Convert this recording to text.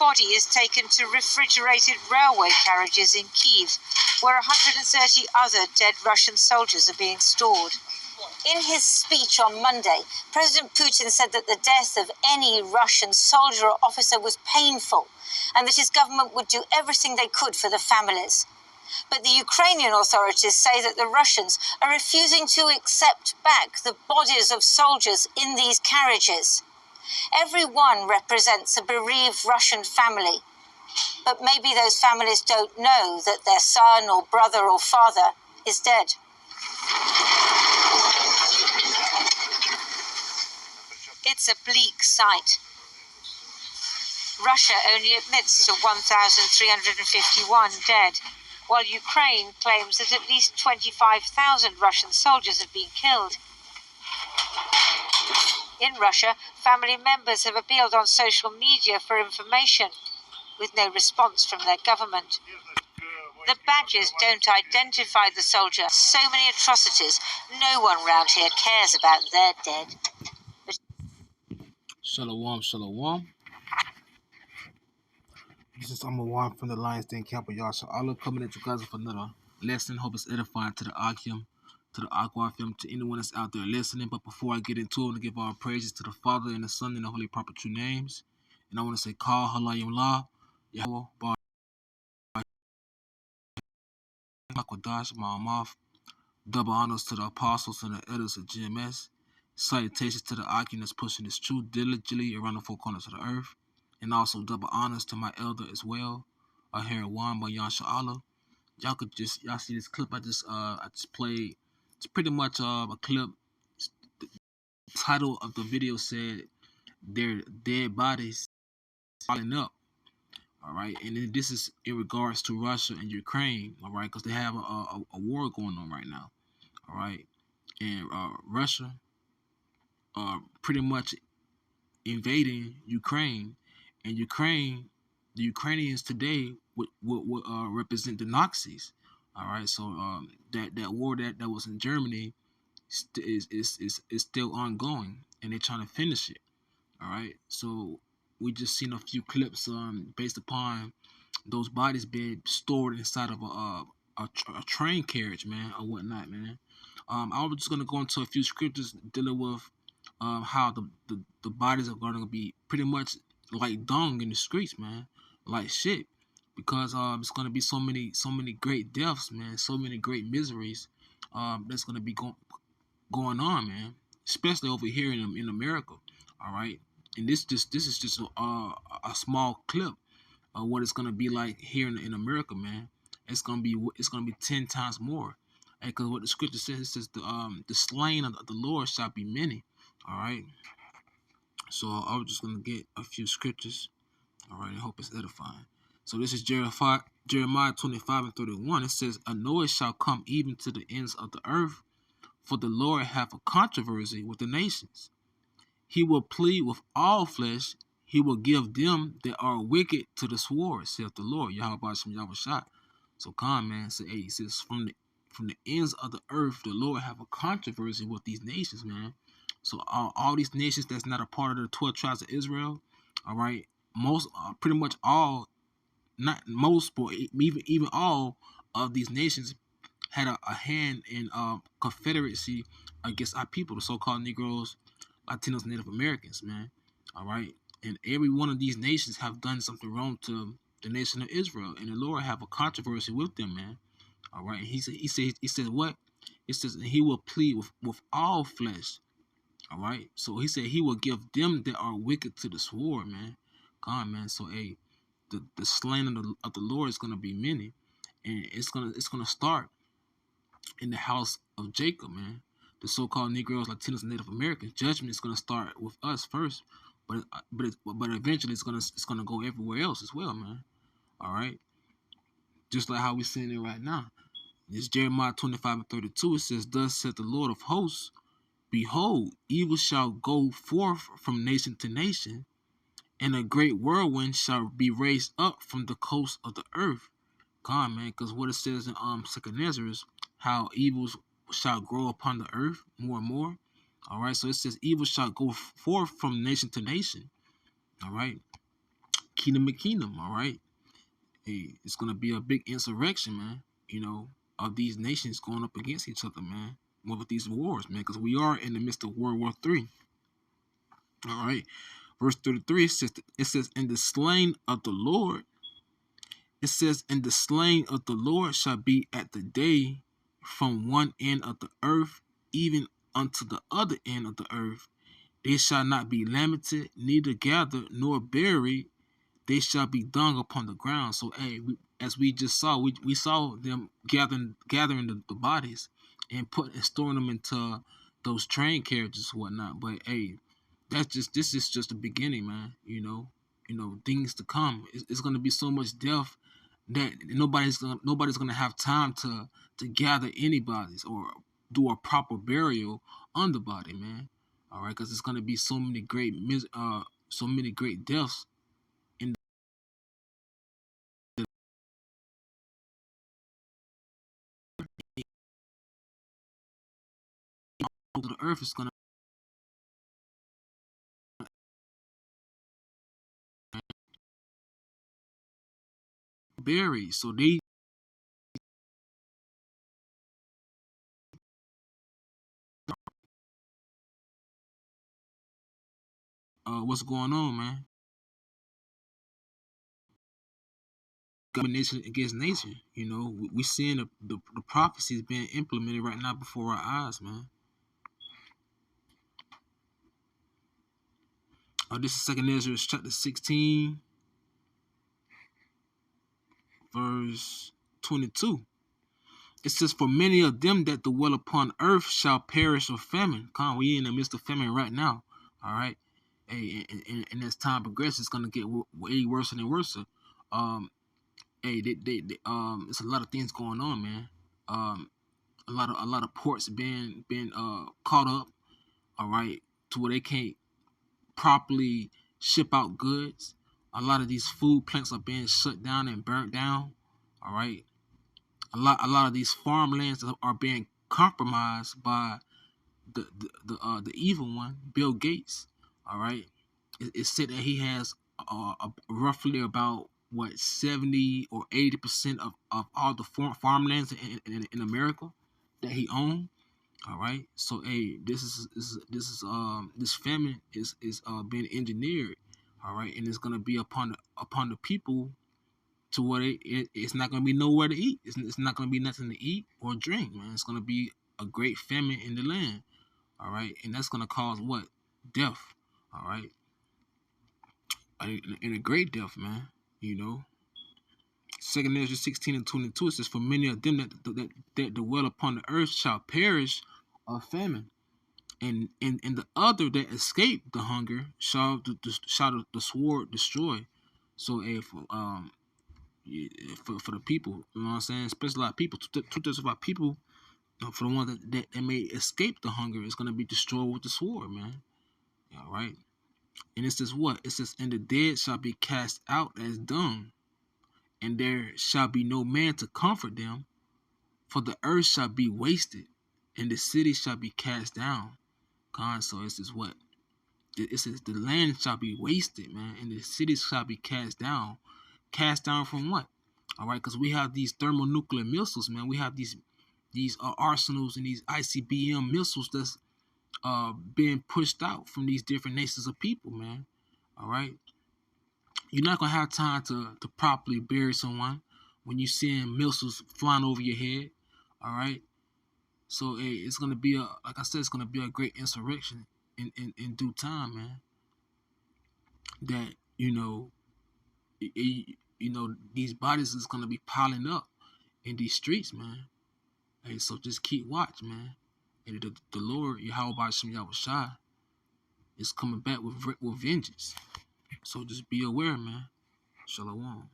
body is taken to refrigerated railway carriages in Kyiv, where 130 other dead Russian soldiers are being stored. In his speech on Monday, President Putin said that the death of any Russian soldier or officer was painful and that his government would do everything they could for the families. But the Ukrainian authorities say that the Russians are refusing to accept back the bodies of soldiers in these carriages. Every one represents a bereaved Russian family, but maybe those families don't know that their son or brother or father is dead. It's a bleak sight. Russia only admits to 1,351 dead, while Ukraine claims that at least 25,000 Russian soldiers have been killed. In Russia, family members have appealed on social media for information, with no response from their government. The badges don't identify the soldier. So many atrocities, no one round here cares about their dead. Shalom, shalom. This is Amawan from the Lions Den Camp of Yasha. Allah coming at you guys with another lesson. Hope it's edifying to the Akim, to the Aquafim, to anyone that's out there listening. But before I get into it, I want to give all praises to the Father and the Son and the Holy Proper True Names. And I want to say, Call Halayim La, Yahweh, Bar, Makwadash, Ma'amaf. Double honors to the apostles and the elders of GMS. Salutations to the Akim that's pushing this truth diligently around the four corners of the earth. And also double honors to my elder as well, Aharawan by Yasha Allah. Y'all see this clip I just played. It's pretty much a clip. The title of the video said their dead bodies falling up. All right, and then this is in regards to Russia and Ukraine. All right, because they have a war going on right now. All right, and Russia pretty much invading Ukraine. And Ukraine, the Ukrainians today would represent the Nazis. All right, so that war that was in Germany is still ongoing, and they're trying to finish it. All right, so we just seen a few clips based upon those bodies being stored inside of a train carriage, man, or whatnot, man. I was just gonna go into a few scriptures dealing with how the bodies are gonna be pretty much like dung in the streets, man, like shit, because it's gonna be so many great deaths, man, so many great miseries that's gonna be going on, man, especially over here in America. All right, and this is just a small clip of what it's gonna be like here in America, man. It's gonna be 10 times more, because what the scripture says, it says the slain of the Lord shall be many. All right. So I was just going to get a few scriptures. All right, I hope it's edifying. So this is Jeremiah 25:31. It says, "A noise shall come even to the ends of the earth, for the Lord hath a controversy with the nations. He will plead with all flesh. He will give them that are wicked to the sword, saith the Lord." Yahweh Shem Yahweh. So come, man. So, hey, it says, from the ends of the earth, the Lord have a controversy with these nations, man. So all these nations that's not a part of the 12 tribes of Israel, all right, pretty much all, not most, but even all of these nations had a hand in confederacy against our people, the so-called Negroes, Latinos, Native Americans, man. All right, and every one of these nations have done something wrong to the nation of Israel, and the Lord have a controversy with them, man. All right, and he said what? It says he will plead with all flesh. All right, so he said he will give them that are wicked to the sword, man. God, man. So, hey, the slain of the Lord is gonna be many, and it's gonna start in the house of Jacob, man. The so-called Negroes, Latinos, and Native Americans. Judgment is gonna start with us first, but eventually it's gonna go everywhere else as well, man. All right, just like how we're seeing it right now. It's Jeremiah 25:32. It says, "Thus saith the Lord of hosts, behold, evil shall go forth from nation to nation, and a great whirlwind shall be raised up from the coast of the earth." God, man, because what it says in 2 Ezra, how evils shall grow upon the earth more and more. All right, so it says evil shall go forth from nation to nation. All right, kingdom to kingdom. All right. Hey, it's gonna be a big insurrection, man. Of these nations going up against each other, man. With these wars, man, because we are in the midst of World War III. All right. Verse 33 it says, in the slain of the Lord, it says, and the slain of the Lord shall be at the day from one end of the earth even unto the other end of the earth. They shall not be lamented, neither gathered nor buried. They shall be dung upon the ground. So, hey, as we just saw, we saw them gathering the bodies and storing them into those train carriages and whatnot. But hey, this is just the beginning, man. Things to come. It's gonna be so much death that nobody's gonna have time to gather anybody's or do a proper burial on the body, man. All right, because it's gonna be so many great deaths in the earth. Is gonna bury. So they what's going on, man? Nation against nation. We seeing the prophecies being implemented right now before our eyes, man. This is Second Ezra chapter 16, verse 22. It says, for many of them that dwell upon earth shall perish of famine. Come, we in the midst of famine right now. All right. Hey, and as time progresses, it's gonna get way worse and worse. Hey, it's a lot of things going on, man. A lot of ports being caught up. All right, to where they can't properly ship out goods. A lot of these food plants are being shut down and burnt down. All right, a lot of these farmlands are being compromised by the evil one, Bill Gates. All right, it's said that he has roughly about 70 or 80% of all the farmlands in America that he owns. All right, so hey, this famine is being engineered. All right, and it's gonna be upon the people to where it's not gonna be nowhere to eat. It's not gonna be nothing to eat or drink, man. It's gonna be a great famine in the land. All right, and that's gonna cause what? Death. All right, and a great death, man. Second Ezra 16 and 22, it says, for many of them that dwell upon the earth shall perish of famine. And the other that escape the hunger shall the sword destroy. So if for the people, you know what I'm saying, especially a lot of people, two-thirds of our people, for the ones that may escape the hunger, is gonna be destroyed with the sword, man. All right. And it says what? It says, and the dead shall be cast out as dung, and there shall be no man to comfort them, for the earth shall be wasted, and the city shall be cast down. So it says what? It says the land shall be wasted, man, and the cities shall be cast down. Cast down from what? All right, because we have these thermonuclear missiles, man. We have these arsenals and these ICBM missiles that's being pushed out from these different nations of people, man. All right, you're not gonna have time to properly bury someone when you're seeing missiles flying over your head. All right, so hey, it's gonna be like I said, it's gonna be a great insurrection in due time, man. That these bodies is gonna be piling up in these streets, man. Hey, so just keep watch, man. And the Lord Yahweh Shem Yahweh is coming back with vengeance. So just be aware, man. Shalom.